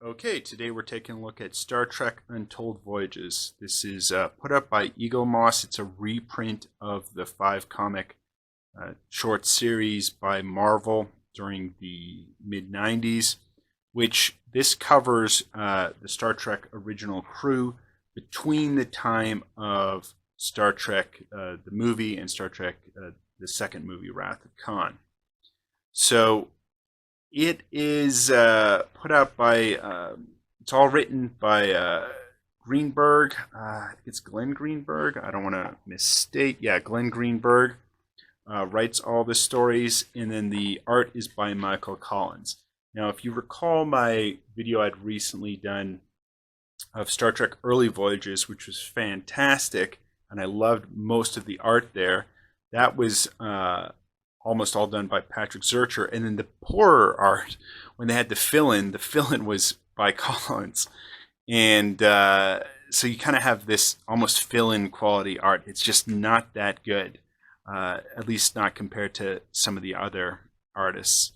Okay, today we're taking a look at Star Trek Untold Voyages. This is put up by Eagle Moss. It's a reprint of the 5 comic short series by Marvel during the mid-90s, which this covers the Star Trek original crew between the time of Star Trek the movie and Star Trek the second movie, Wrath of Khan. So it is put out by, it's all written by Greenberg. I think it's Glenn Greenberg. I don't want to misstate. Yeah, Glenn Greenberg writes all the stories, and then the art is by Michael Collins. Now, if you recall my video I'd recently done of Star Trek Early Voyages, which was fantastic, and I loved most of the art there, that was almost all done by Patrick Zurcher. And then the poorer art, when they had the fill-in was by Collins. And so you kind of have this almost fill-in quality art. It's just not that good, at least not compared to some of the other artists.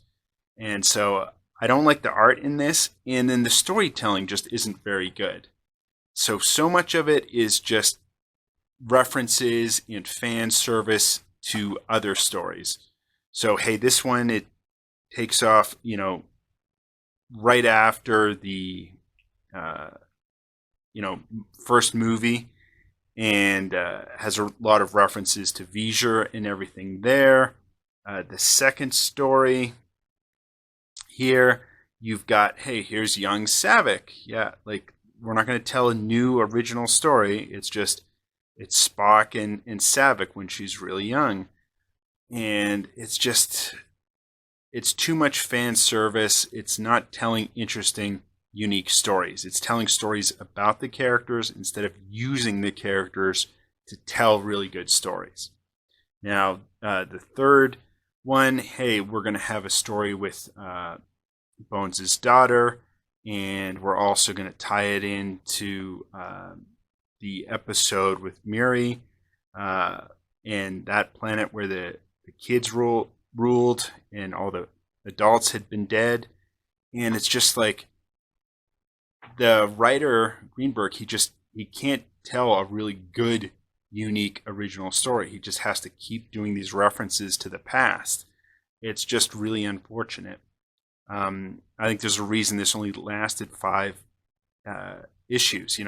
And so I don't like the art in this, and then the storytelling just isn't very good. So much of it is just references and fan service to other stories. So, hey, this one, it takes off, right after the, first movie, and has a lot of references to Vizier and everything there. The second story here, you've got, hey, here's young Saavik. Yeah, we're not going to tell a new original story. It's Spock and Saavik when she's really young. And it's too much fan service. It's not telling interesting, unique stories. It's telling stories about the characters instead of using the characters to tell really good stories. Now, the third one, hey, we're going to have a story with Bones' daughter, and we're also going to tie it into the episode with Miri and that planet where the kids ruled and all the adults had been dead. And it's just like the writer Greenberg, he can't tell a really good, unique, original story. He just has to keep doing these references to the past. It's just really unfortunate. I think there's a reason this only lasted 5 issues.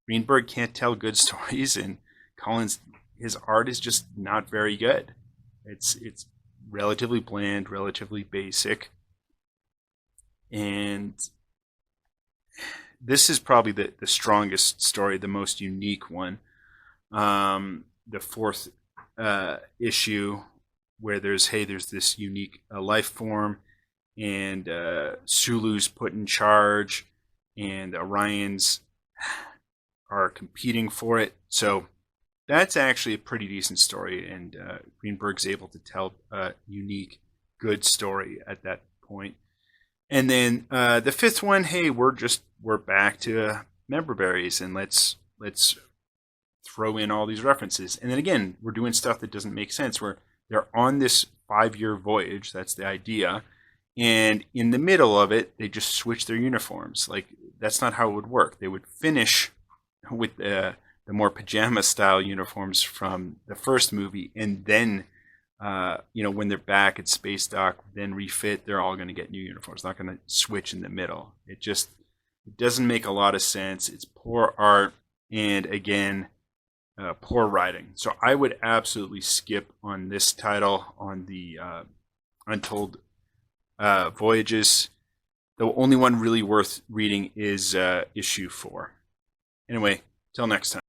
Greenberg can't tell good stories, and Collins, his art is just not very good. It's relatively bland, relatively basic, and this is probably the strongest story, the most unique one. The 4th issue, where there's this unique life form, and Sulu's put in charge, and Orions are competing for it. So that's actually a pretty decent story, and Greenberg's able to tell a unique, good story at that point. And then the 5th one, hey, we're back to member berries, and let's throw in all these references. And then again, we're doing stuff that doesn't make sense. Where they're on this 5-year voyage, that's the idea, and in the middle of it, they just switch their uniforms. That's not how it would work. They would finish with the more pajama style uniforms from the first movie, and then when they're back at Space Dock, then refit, they're all going to get new uniforms. Not going to switch in the middle. It doesn't make a lot of sense. It's poor art, and again, poor writing. So I would absolutely skip on this title, on the Untold Voyages. The only one really worth reading is issue 4. Anyway, till next time.